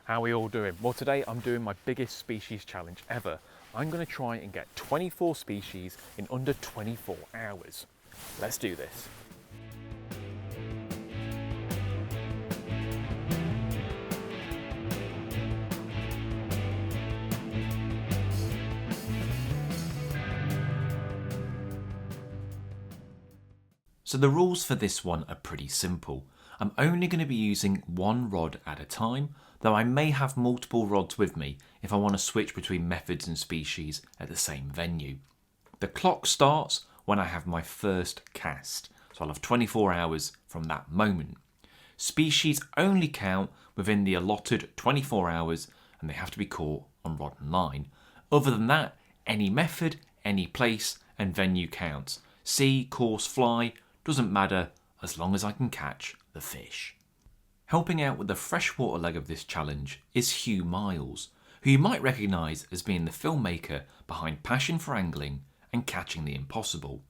How are we all doing? Well, today I'm doing my biggest species challenge ever. I'm going to try and get 24 species in under 24 hours. Let's do this. So the rules for this one are pretty simple. I'm only going to be using one rod at a time, though I may have multiple rods with me if I want to switch between methods and species at the same venue. The clock starts when I have my first cast, so I'll have 24 hours from that moment. Species only count within the allotted 24 hours and they have to be caught on rod and line. Other than that, any method, any place and venue counts. Sea, course, fly, doesn't matter as long as I can catch the fish. Helping out with the freshwater leg of this challenge is Hugh Miles, who you might recognise as being the filmmaker behind Passion for Angling and Catching the Impossible.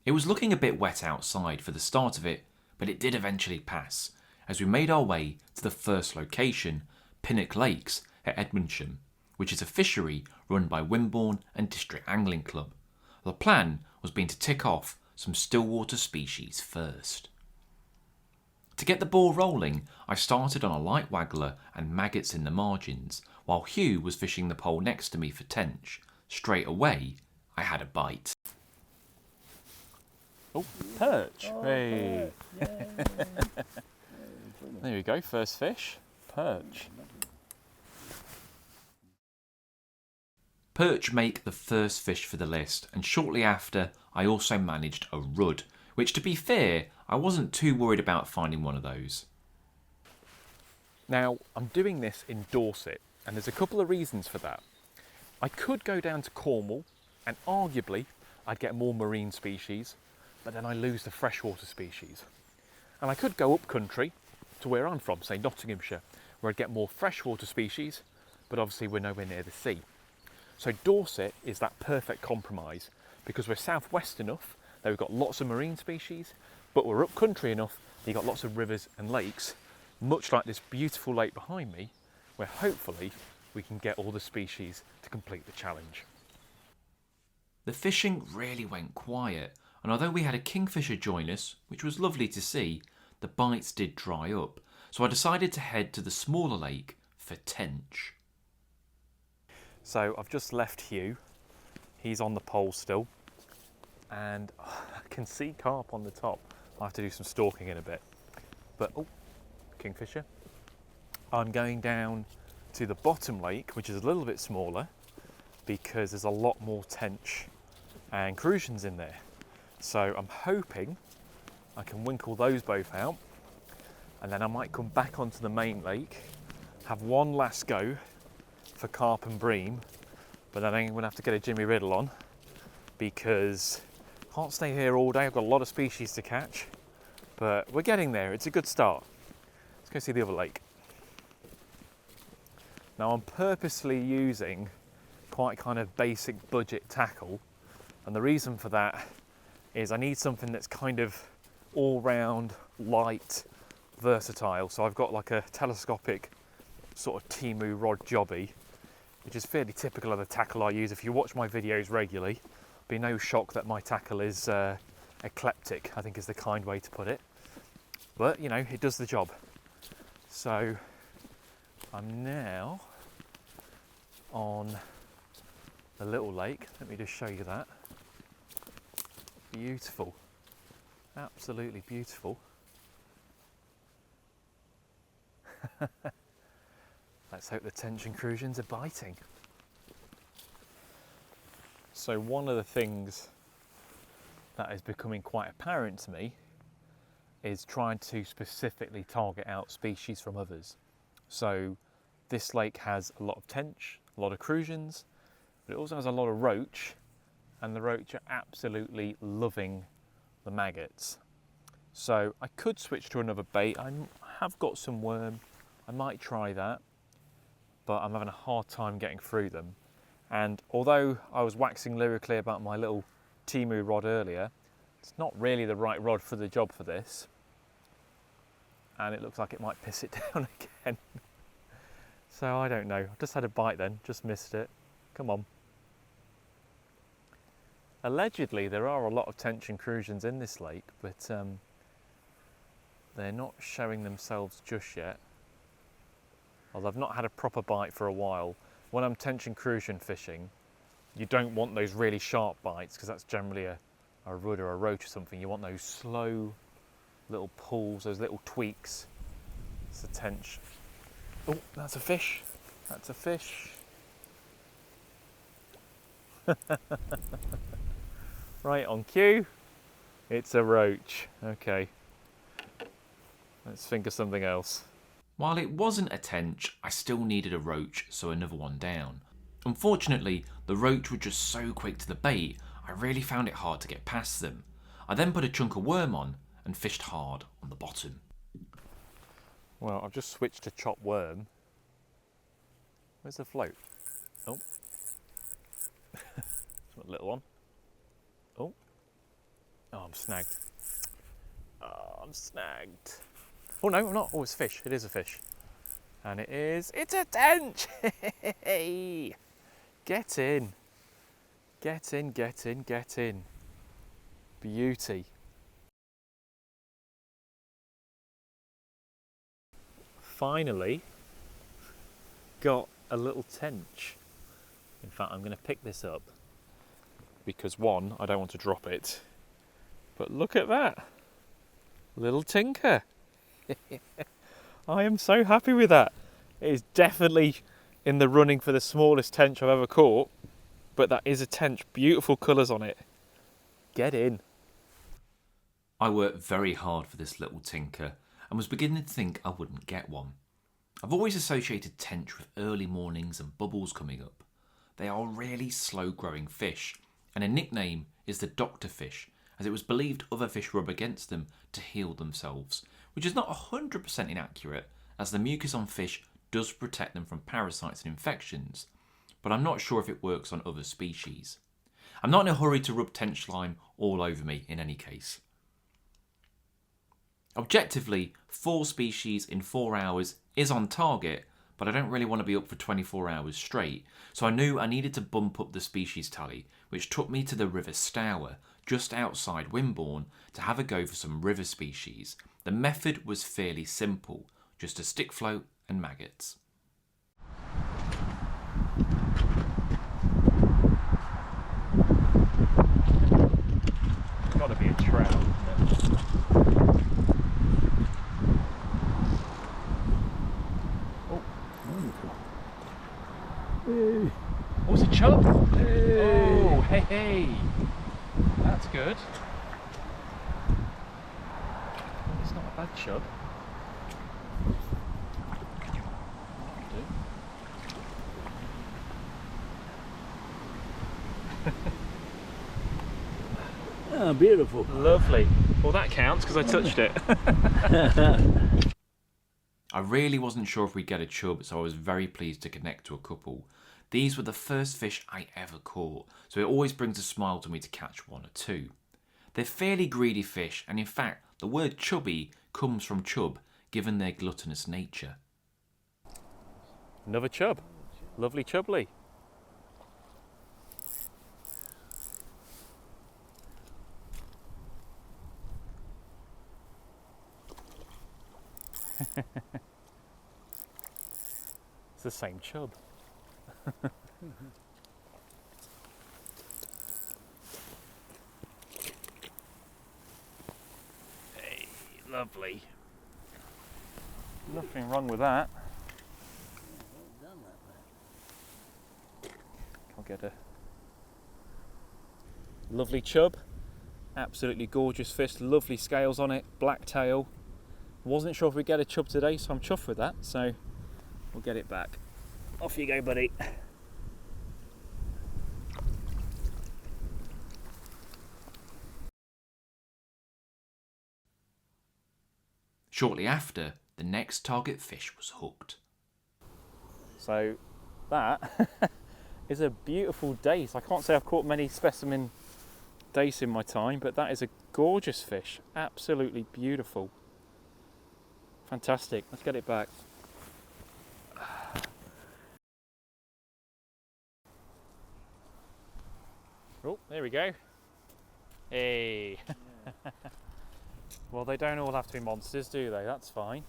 It was looking a bit wet outside for the start of it, but it did eventually pass as we made our way to the first location, Pinnock Lakes at Edmondsham, which is a fishery run by Wimborne and District Angling Club. The plan was being to tick off some stillwater species first. To get the ball rolling, I started on a light waggler and maggots in the margins, while Hugh was fishing the pole next to me for tench. Straight away, I had a bite. Oh, perch. Hey. There we go, first fish, perch. Perch make the first fish for the list, and shortly after I also managed a rudd, which to be fair, I wasn't too worried about finding one of those. Now, I'm doing this in Dorset, and there's a couple of reasons for that. I could go down to Cornwall, and arguably I'd get more marine species, but then I lose the freshwater species. And I could go up country to where I'm from, say Nottinghamshire, where I'd get more freshwater species, but obviously we're nowhere near the sea. So Dorset is that perfect compromise because we're southwest enough that we've got lots of marine species, but we're up country enough that you've got lots of rivers and lakes, much like this beautiful lake behind me, where hopefully we can get all the species to complete the challenge. The fishing really went quiet, and although we had a kingfisher join us, which was lovely to see, the bites did dry up, so I decided to head to the smaller lake for tench. So I've just left Hugh, he's on the pole still, and I can see carp on the top. I'll have to do some stalking in a bit. But, oh, kingfisher. I'm going down to the bottom lake, which is a little bit smaller, because there's a lot more tench and crucians in there. So I'm hoping I can winkle those both out, and then I might come back onto the main lake, have one last go for carp and bream, but then I'm going to have to get a Jimmy Riddle on because I can't stay here all day. I've got a lot of species to catch, but we're getting there. It's a good start. Let's go see the other lake. Now I'm purposely using quite kind of basic budget tackle, and the reason for that is I need something that's kind of all round, light, versatile. So I've got like a telescopic sort of Timu rod jobby, which is fairly typical of the tackle I use. If you watch my videos regularly, be no shock that my tackle is eclectic, I think is the kind way to put it. But, you know, it does the job. So I'm now on the little lake. Let me just show you that. Beautiful. Absolutely beautiful. Let's hope the tench crucians are biting. So one of the things that is becoming quite apparent to me is trying to specifically target out species from others. So this lake has a lot of tench, a lot of crucians, but it also has a lot of roach, and the roach are absolutely loving the maggots. So I could switch to another bait. I have got some worm, I might try that, but I'm having a hard time getting through them. And although I was waxing lyrically about my little Timu rod earlier, it's not really the right rod for the job for this. And it looks like it might piss it down again. So I don't know. I just had a bite then, just missed it. Come on. Allegedly, there are a lot of tench intrusions in this lake, but they're not showing themselves just yet. Although I've not had a proper bite for a while. When I'm tench intrusion fishing, you don't want those really sharp bites because that's generally a rudd or a roach or something. You want those slow little pulls, those little tweaks. It's a tench. Oh, that's a fish. That's a fish. Right, on cue. It's a roach. Okay. Let's think of something else. While it wasn't a tench, I still needed a roach, so another one down. Unfortunately, the roach were just so quick to the bait, I really found it hard to get past them. I then put a chunk of worm on and fished hard on the bottom. Well, I've just switched to chopped worm. Where's the float? Oh. It's a little one. Oh. Oh, I'm snagged. Oh, I'm snagged. Oh no, I'm not. Oh, it's fish. It is a fish. And it's a tench! Hey! Get in. Get in, get in, get in. Beauty. Finally got a little tench. In fact, I'm going to pick this up because one, I don't want to drop it. But look at that. Little tinker. I am so happy with that. It is definitely in the running for the smallest tench I've ever caught, but that is a tench. Beautiful colours on it. Get in. I worked very hard for this little tinker and was beginning to think I wouldn't get one. I've always associated tench with early mornings and bubbles coming up. They are really slow growing fish, and a nickname is the doctor fish, as it was believed other fish rub against them to heal themselves, which is not 100% inaccurate, as the mucus on fish does protect them from parasites and infections, but I'm not sure if it works on other species. I'm not in a hurry to rub tench slime all over me in any case. Objectively, 4 species in 4 hours is on target, but I don't really want to be up for 24 hours straight, so I knew I needed to bump up the species tally, which took me to the River Stour, just outside Wimborne, to have a go for some river species. The method was fairly simple, just a stick float and maggots. It's got to be a trout, isn't it? Hey. Oh, it's a chub. Hey. Oh, hey, hey. That's good. It's not a bad chub. Ah, beautiful. Lovely. Well, that counts because I touched it. I really wasn't sure if we'd get a chub, so I was very pleased to connect to a couple. These were the first fish I ever caught, so it always brings a smile to me to catch 1 or 2. They're fairly greedy fish, and in fact, the word chubby comes from chub, given their gluttonous nature. Another chub. Lovely chubbly. It's the same chub. Hey, lovely. Nothing wrong with that. I'll get a lovely chub. Absolutely gorgeous fish, lovely scales on it, black tail. Wasn't sure if we'd get a chub today, so I'm chuffed with that, so we'll get it back. Off you go, buddy. Shortly after, the next target fish was hooked. So that is a beautiful dace. I can't say I've caught many specimen dace in my time, but that is a gorgeous fish. Absolutely beautiful. Fantastic. Let's get it back. There we go. Hey. Well, they don't all have to be monsters, do they? That's fine.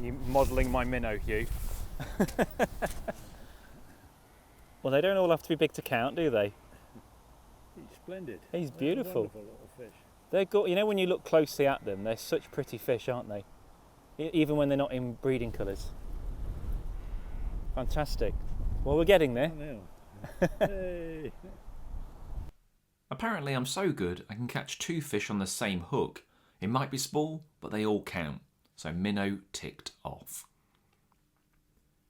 You modelling my minnow, Hugh. Well, they don't all have to be big to count, do they? He's splendid. He's They're beautiful. Wonderful little fish. They're good. You know, when you look closely at them, they're such pretty fish, aren't they? Even when they're not in breeding colours. Fantastic. Well, we're getting there. Oh, no. Hey. Apparently I'm so good I can catch 2 fish on the same hook. It might be small, but they all count. So minnow ticked off.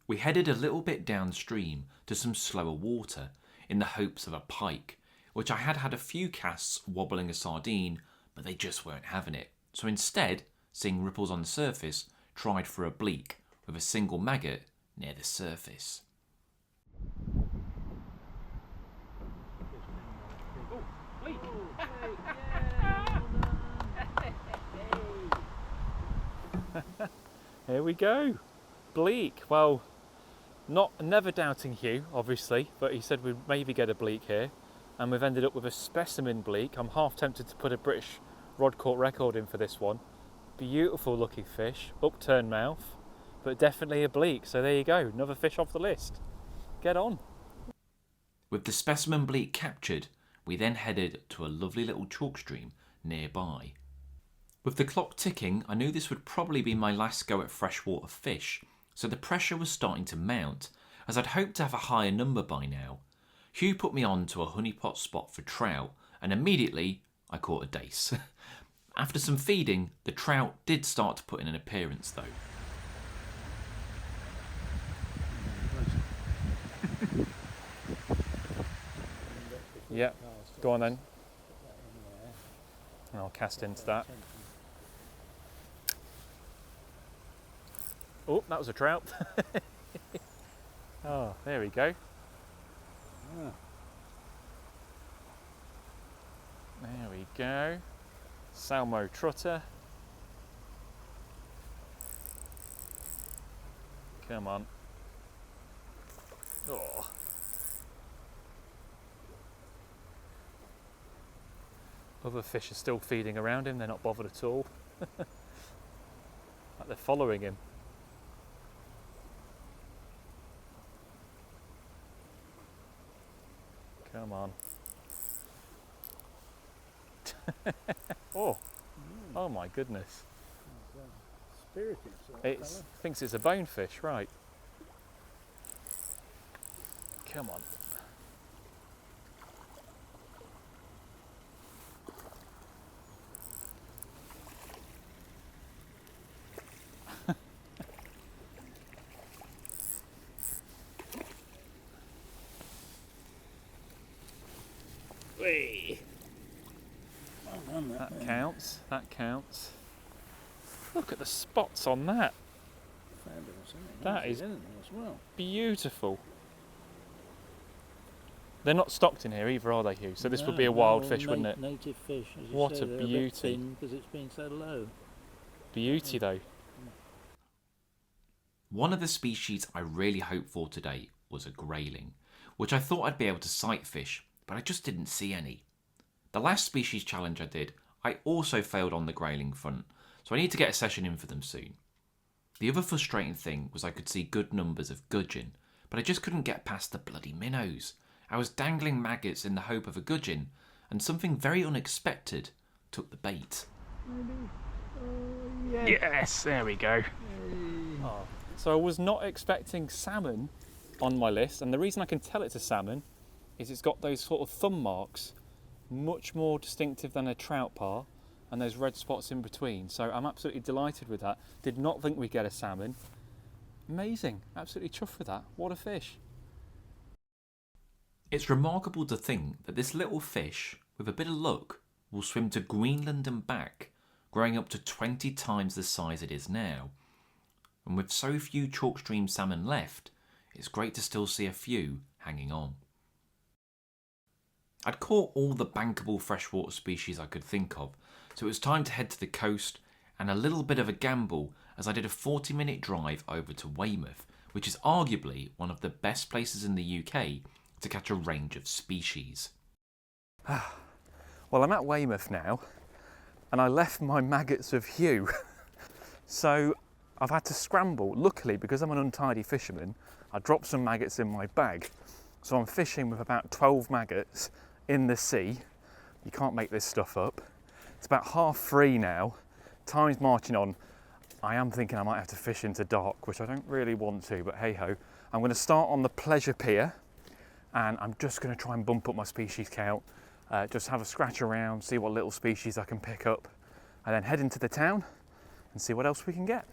We headed a little bit downstream to some slower water in the hopes of a pike, which I had a few casts wobbling a sardine, but they just weren't having it. So instead, seeing ripples on the surface, tried for a bleak with a single maggot near the surface. Here we go. Bleak. Well, never doubting Hugh, obviously, but he said we'd maybe get a bleak here, and we've ended up with a specimen bleak. I'm half tempted to put a British rod caught record in for this one. Beautiful looking fish, upturned mouth, but definitely a bleak. So there you go, another fish off the list. Get on. With the specimen bleak captured, we then headed to a lovely little chalk stream nearby. With the clock ticking, I knew this would probably be my last go at freshwater fish, so the pressure was starting to mount, as I'd hoped to have a higher number by now. Hugh put me on to a honeypot spot for trout, and immediately I caught a dace. After some feeding, the trout did start to put in an appearance though. Yeah, go on then. And I'll cast into that. Oh, that was a trout. Oh, there we go. Ah. There we go. Salmo trotter. Come on. Oh. Other fish are still feeding around him, they're not bothered at all. Like they're following him. Come on. Oh, oh my goodness. Spirited sort of It fella. thinks it's a bonefish, right? Come on. Whee! Well done, That man. counts, that counts. Look at the spots on that. Fabulous, isn't it? That Nice, is- isn't it, as well. Beautiful. They're not stocked in here either, are they, Hugh? So this would be a No, wild no, fish, wouldn't it? Native fish, as you What say, a they're beauty. because it's been so low. Beauty though. One of the species I really hoped for today was a grayling, which I thought I'd be able to sight fish, but I just didn't see any. The last species challenge I did, I also failed on the grayling front, so I need to get a session in for them soon. The other frustrating thing was I could see good numbers of gudgeon, but I just couldn't get past the bloody minnows. I was dangling maggots in the hope of a gudgeon, and something very unexpected took the bait. Yes, there we go. Oh. So I was not expecting salmon on my list, and the reason I can tell it's a salmon is it's got those sort of thumb marks, much more distinctive than a trout par, and those red spots in between. So I'm absolutely delighted with that. Did not think we'd get a salmon. Amazing, absolutely chuffed with that. What a fish. It's remarkable to think that this little fish, with a bit of luck, will swim to Greenland and back, growing up to 20 times the size it is now. And with so few chalk stream salmon left, it's great to still see a few hanging on. I'd caught all the bankable freshwater species I could think of, so it was time to head to the coast, and a little bit of a gamble as I did a 40-minute drive over to Weymouth, which is arguably one of the best places in the UK to catch a range of species. Well, I'm at Weymouth now, and I left my maggots of hue. So I've had to scramble. Luckily, because I'm an untidy fisherman, I dropped some maggots in my bag. So I'm fishing with about 12 maggots in the sea. You can't make this stuff up. It's about 3:30 now. Time's marching on. I am thinking I might have to fish into dark, which I don't really want to, but hey ho. I'm going to start on the pleasure pier, and I'm just going to try and bump up my species count. Just have a scratch around, see what little species I can pick up, and then head into the town and see what else we can get.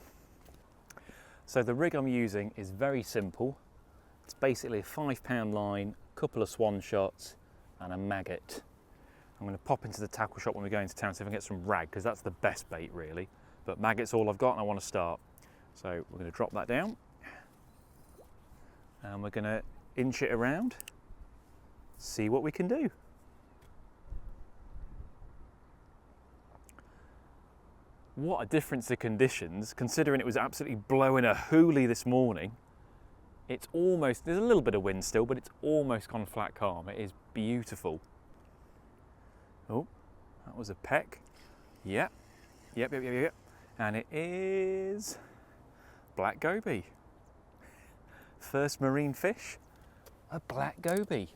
So the rig I'm using is very simple. It's basically a £5 line, a couple of swan shots, and a maggot. I'm going to pop into the tackle shop when we go into town, see if I can get some rag, because that's the best bait really. But maggot's all I've got and I want to start. So we're going to drop that down, and we're going to inch it around, see what we can do. What a difference of conditions, considering it was absolutely blowing a hoolie this morning. It's almost, there's a little bit of wind still, but it's almost gone flat calm. It is beautiful. Oh, that was a peck. Yep. And it is black goby. First marine fish, a black goby.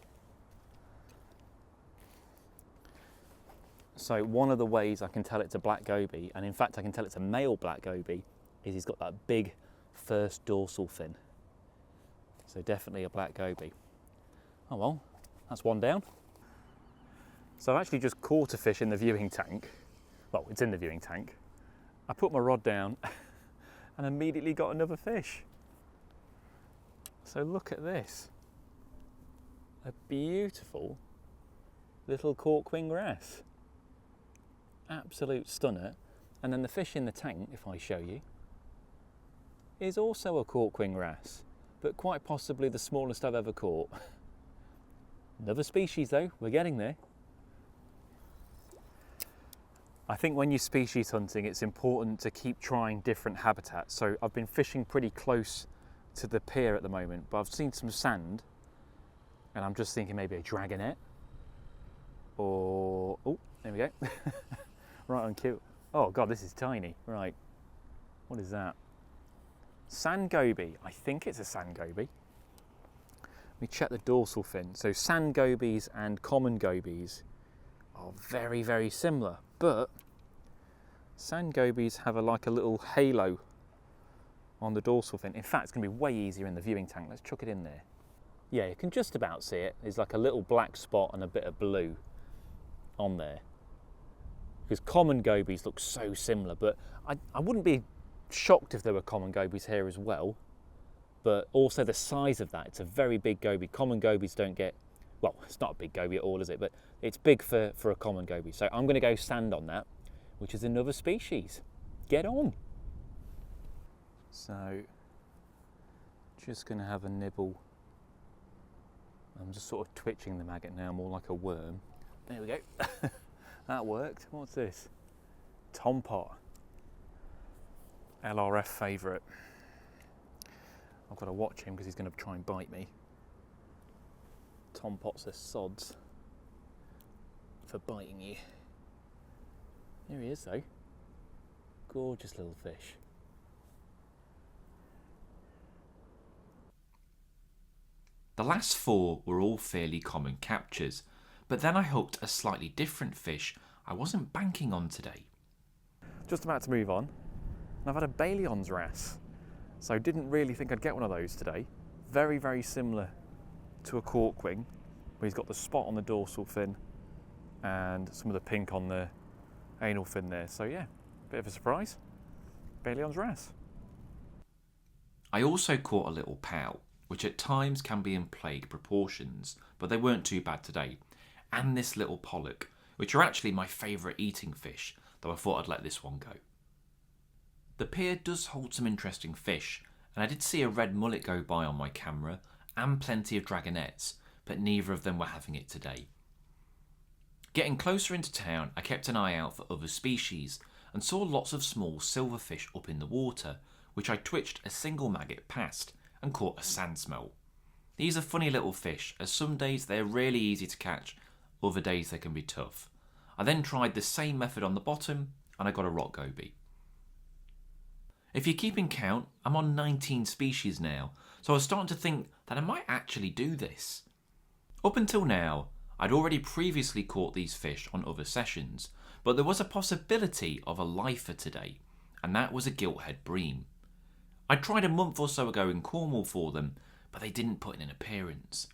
So one of the ways I can tell it's a black goby, and in fact I can tell it's a male black goby, is he's got that big first dorsal fin. So definitely a black goby. Oh well, that's one down. So I've actually just caught a fish in the viewing tank. Well, it's in the viewing tank. I put my rod down and immediately got another fish. So look at this. A beautiful little cork-wing wrasse. Absolute stunner. And then the fish in the tank, if I show you, is also a cork-wing wrasse, but quite possibly the smallest I've ever caught. Another species though, we're getting there. I think when you're species hunting, it's important to keep trying different habitats. So I've been fishing pretty close to the pier at the moment, but I've seen some sand, and I'm just thinking maybe a dragonet, or, oh, there we go. Right on cue. Oh God, this is tiny. Right, what is that? Sand goby. I think it's a sand goby. Let me check the dorsal fin. So sand gobies and common gobies are very, very similar, but sand gobies have like a little halo on the dorsal fin. In fact, it's going to be way easier in the viewing tank. Let's chuck it in there. Yeah, you can just about see it. There's like a little black spot and a bit of blue on there. Because common gobies look so similar, but I wouldn't be shocked if there were common gobies here as well. But also the size of that, it's a very big goby. Common gobies don't get, well, it's not a big goby at all, is it? But it's big for a common goby. So I'm going to go sand on that, which is another species. Get on. So, just going to have a nibble. I'm just sort of twitching the maggot now, more like a worm. There we go. That worked. What's this? Tom pot. LRF favourite. I've got to watch him because he's going to try and bite me. Tom pots are sods for biting you. There he is though. Gorgeous little fish. The last 4 were all fairly common captures, but then I hooked a slightly different fish I wasn't banking on today. Just about to move on, and I've had a Baileyon's wrasse. So didn't really think I'd get one of those today. Very, very similar to a cork-wing, where he's got the spot on the dorsal fin and some of the pink on the anal fin there. So yeah, bit of a surprise. Baileyon's wrasse. I also caught a little pow, which at times can be in plague proportions, but they weren't too bad today. And this little pollock, which are actually my favourite eating fish, though I thought I'd let this one go. The pier does hold some interesting fish, and I did see a red mullet go by on my camera, and plenty of dragonets, but neither of them were having it today. Getting closer into town, I kept an eye out for other species, and saw lots of small silverfish up in the water, which I twitched a single maggot past, and caught a sand smell. These are funny little fish, as some days they're really easy to catch, other days they can be tough. I then tried the same method on the bottom and I got a rock goby. If you're keeping count, I'm on 19 species now, so I was starting to think that I might actually do this. Up until now, I'd already previously caught these fish on other sessions, but there was a possibility of a lifer today, and that was a gilt-head bream. I tried a month or so ago in Cornwall for them, but they didn't put in an appearance.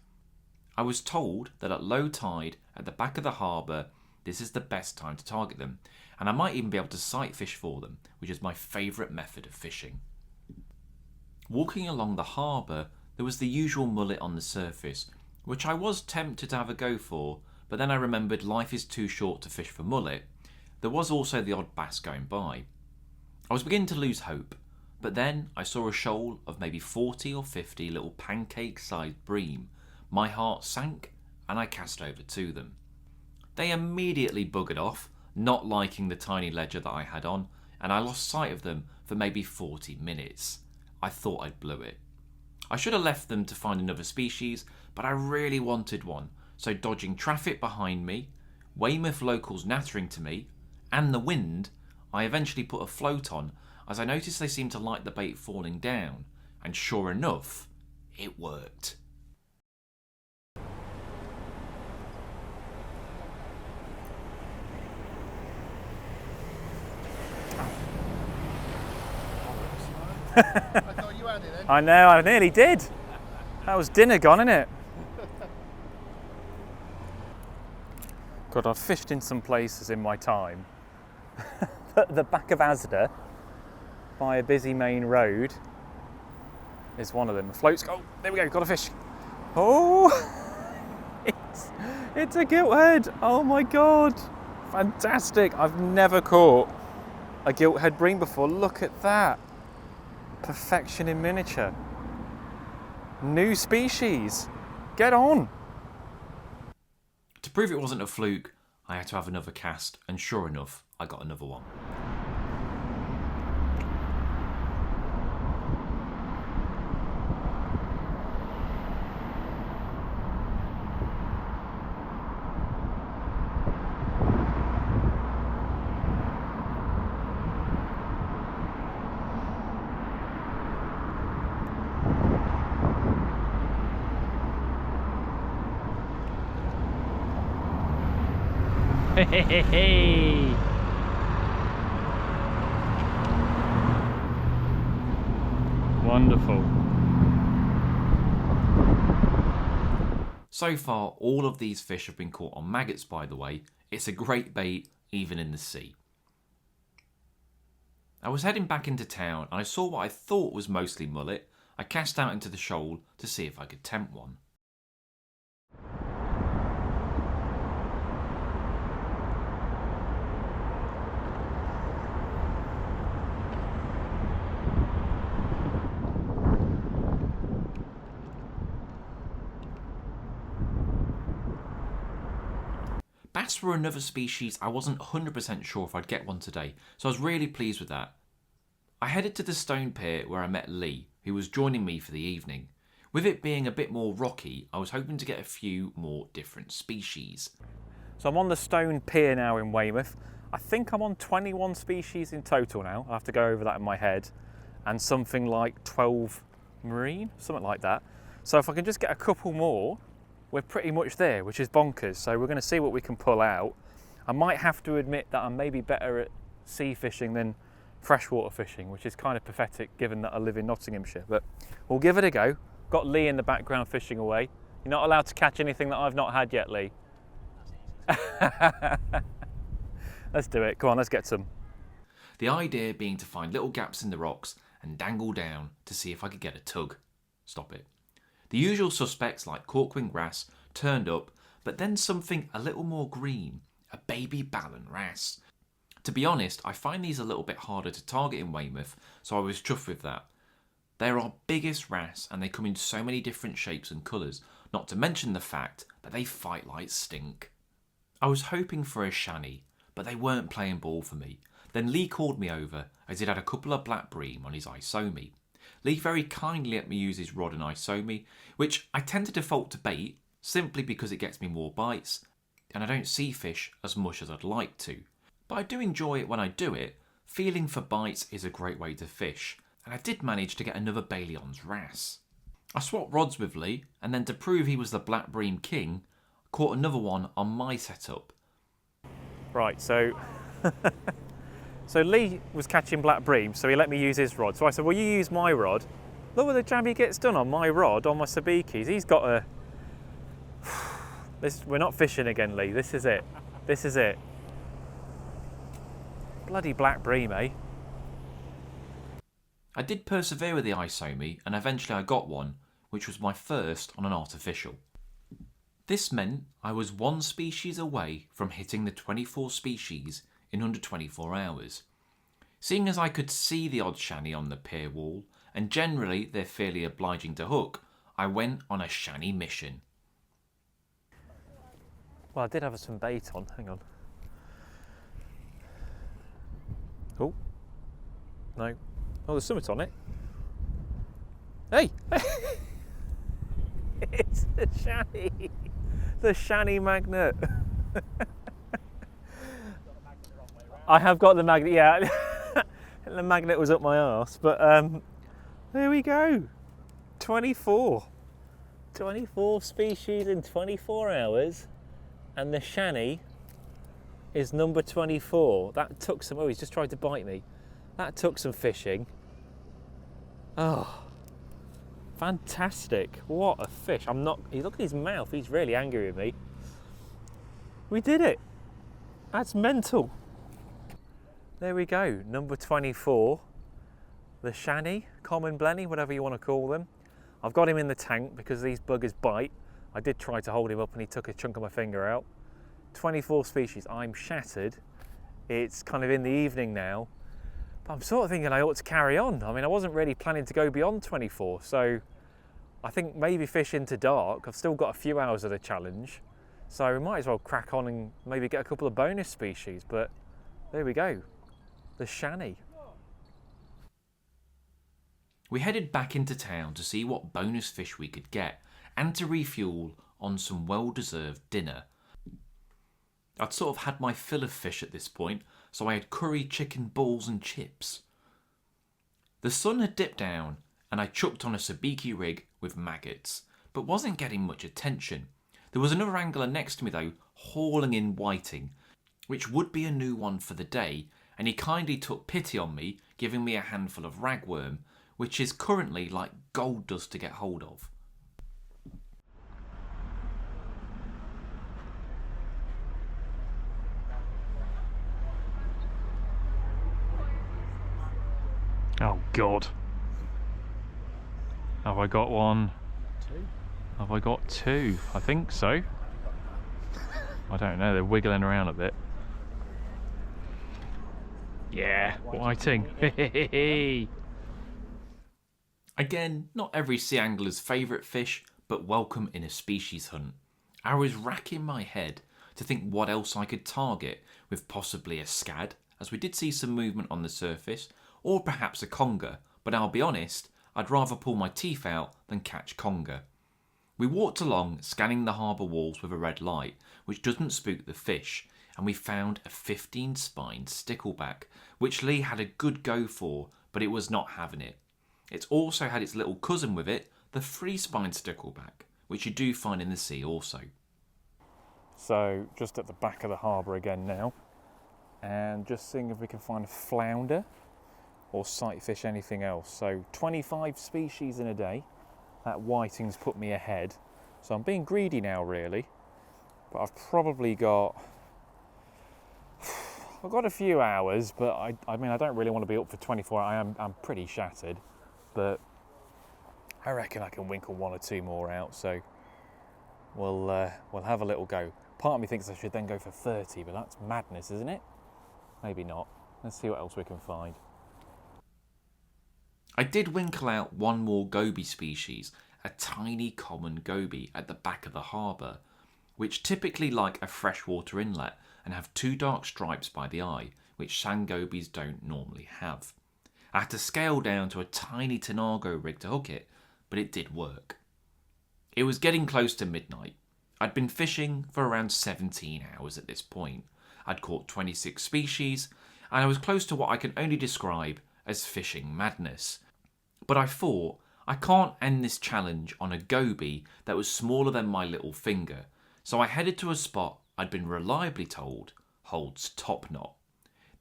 I was told that at low tide at the back of the harbour, this is the best time to target them, and I might even be able to sight fish for them, which is my favourite method of fishing. Walking along the harbour, there was the usual mullet on the surface, which I was tempted to have a go for, but then I remembered life is too short to fish for mullet. There was also the odd bass going by. I was beginning to lose hope, but then I saw a shoal of maybe 40 or 50 little pancake-sized bream. My heart sank and I cast over to them. They immediately buggered off, not liking the tiny ledger that I had on, and I lost sight of them for maybe 40 minutes. I thought I'd blew it. I should have left them to find another species, but I really wanted one, so dodging traffic behind me, Weymouth locals nattering to me, and the wind, I eventually put a float on as I noticed they seemed to like the bait falling down, and sure enough, it worked. I thought you had it then. I know, I nearly did. That was dinner gone, innit? God, I've fished in some places in my time. The back of Asda, by a busy main road, is one of them. The floats, oh, there we go, got a fish. Oh, it's a gilt-head. Oh my God, fantastic. I've never caught a gilt-head bream before. Look at that. Perfection in miniature. New species. Get on. To prove it wasn't a fluke, I had to have another cast, and sure enough, I got another one. Hey. Wonderful. So far, all of these fish have been caught on maggots, by the way. It's a great bait, even in the sea. I was heading back into town and I saw what I thought was mostly mullet. I cast out into the shoal to see if I could tempt one. Bass were another species I wasn't 100% sure if I'd get one today, so I was really pleased with that. I headed to the stone pier where I met Lee, who was joining me for the evening. With it being a bit more rocky, I was hoping to get a few more different species. So I'm on the stone pier now in Weymouth. I think I'm on 21 species in total now. I'll have to go over that in my head. And something like 12 marine, something like that. So if I can just get a couple more, we're pretty much there, which is bonkers. So we're going to see what we can pull out. I might have to admit that I'm maybe better at sea fishing than freshwater fishing, which is kind of pathetic given that I live in Nottinghamshire, but we'll give it a go. Got Lee in the background fishing away. You're not allowed to catch anything that I've not had yet, Lee. Let's do it. Come on, let's get some. The idea being to find little gaps in the rocks and dangle down to see if I could get a tug. Stop it. The usual suspects like corkwing wrasse turned up, but then something a little more green, a baby ballan wrasse. To be honest, I find these a little bit harder to target in Weymouth, so I was chuffed with that. They're our biggest wrasse and they come in so many different shapes and colours, not to mention the fact that they fight like stink. I was hoping for a shanny, but they weren't playing ball for me. Then Lee called me over as he'd had a couple of black bream on his isomi. Lee very kindly let me use his rod and isomi, which I tend to default to bait simply because it gets me more bites, and I don't see fish as much as I'd like to. But I do enjoy it when I do it. Feeling for bites is a great way to fish, and I did manage to get another Baileyon's wrasse. I swapped rods with Lee, and then to prove he was the black bream king, caught another one on my setup. Right, so so Lee was catching black bream, so he let me use his rod. So I said, well, you use my rod. Look what the job he gets done on my rod, on my sabikis. He's got a... We're not fishing again, Lee. This is it. This is it. Bloody black bream, eh? I did persevere with the isomi, and eventually I got one, which was my first on an artificial. This meant I was one species away from hitting the 24 species in under 24 hours. Seeing as I could see the odd shanny on the pier wall, and generally they're fairly obliging to hook, I went on a shanny mission. Well, I did have some bait on. Hang on. Oh. No. Oh, there's something on it. Hey! It's the shanny. The shanny magnet. I have got the magnet, yeah. The magnet was up my arse, but there we go. 24 species in 24 hours, and the shanny is number 24. That took some, oh, he's just tried to bite me. That took some fishing. Oh, fantastic. What a fish. Look at his mouth, he's really angry with me. We did it. That's mental. There we go, number 24. The shanny, common blenny, whatever you want to call them. I've got him in the tank because these buggers bite. I did try to hold him up and he took a chunk of my finger out. 24 species, I'm shattered. It's kind of in the evening now, but I'm sort of thinking I ought to carry on. I mean, I wasn't really planning to go beyond 24, so I think maybe fish into dark. I've still got a few hours of the challenge, so we might as well crack on and maybe get a couple of bonus species, but there we go, the shanny. We headed back into town to see what bonus fish we could get and to refuel on some well-deserved dinner. I'd sort of had my fill of fish at this point, so I had curry chicken balls and chips. The sun had dipped down and I chucked on a sabiki rig with maggots, but wasn't getting much attention. There was another angler next to me though, hauling in whiting, which would be a new one for the day, and he kindly took pity on me, giving me a handful of ragworm, which is currently like gold dust to get hold of. Oh God. Have I got one? Two. Have I got two? I think so. I don't know, they're wiggling around a bit. Yeah, whiting. Again, not every sea angler's favourite fish, but welcome in a species hunt. I was racking my head to think what else I could target with possibly a scad, as we did see some movement on the surface, or perhaps a conger, but I'll be honest, I'd rather pull my teeth out than catch conger. We walked along, scanning the harbour walls with a red light, which doesn't spook the fish, and we found a 15-spine stickleback, which Lee had a good go for, but it was not having it. It's also had its little cousin with it, the 3-spine stickleback, which you do find in the sea also. So, just at the back of the harbour again now, and just seeing if we can find a flounder or sight fish anything else. So 25 species in a day. That whiting's put me ahead. So I'm being greedy now really, but I've probably got a few hours, but I mean I don't really want to be up for 24. I'm pretty shattered, but I reckon I can winkle one or two more out, so we'll have a little go. Part of me thinks I should then go for 30, but that's madness, isn't it? Maybe not. Let's see what else we can find. I did winkle out one more goby species, a tiny common goby at the back of the harbour, which typically like a freshwater inlet and have 2 dark stripes by the eye, which sand gobies don't normally have. I had to scale down to a tiny Tanago rig to hook it, but it did work. It was getting close to midnight. I'd been fishing for around 17 hours at this point. I'd caught 26 species, and I was close to what I can only describe as fishing madness. But I thought, I can't end this challenge on a goby that was smaller than my little finger, so I headed to a spot I'd been reliably told holds top knot.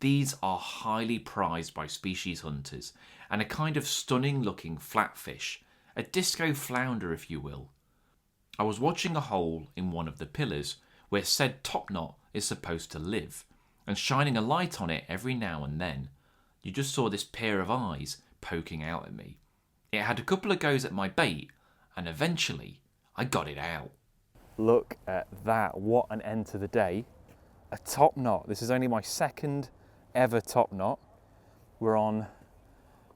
These are highly prized by species hunters and a kind of stunning looking flatfish, a disco flounder if you will. I was watching a hole in one of the pillars where said top knot is supposed to live, and shining a light on it every now and then, you just saw this pair of eyes poking out at me. It had a couple of goes at my bait, and eventually I got it out. Look at that, what an end to the day. A top knot. This is only my second ever top knot. We're on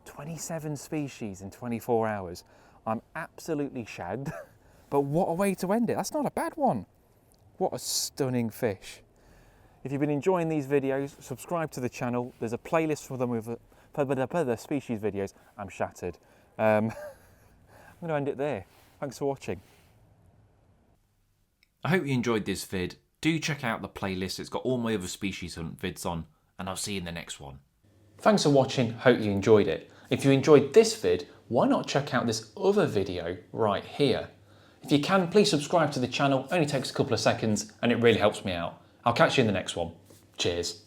27 species in 24 hours. I'm absolutely shagged, but what a way to end it. That's not a bad one. What a stunning fish. If you've been enjoying these videos, subscribe to the channel. There's a playlist for them with the species videos. I'm shattered. I'm going to end it there. Thanks for watching. I hope you enjoyed this vid. Do check out the playlist, it's got all my other species hunt vids on, and I'll see you in the next one. Thanks for watching, hope you enjoyed it. If you enjoyed this vid, why not check out this other video right here? If you can, please subscribe to the channel, only takes a couple of seconds and it really helps me out. I'll catch you in the next one. Cheers.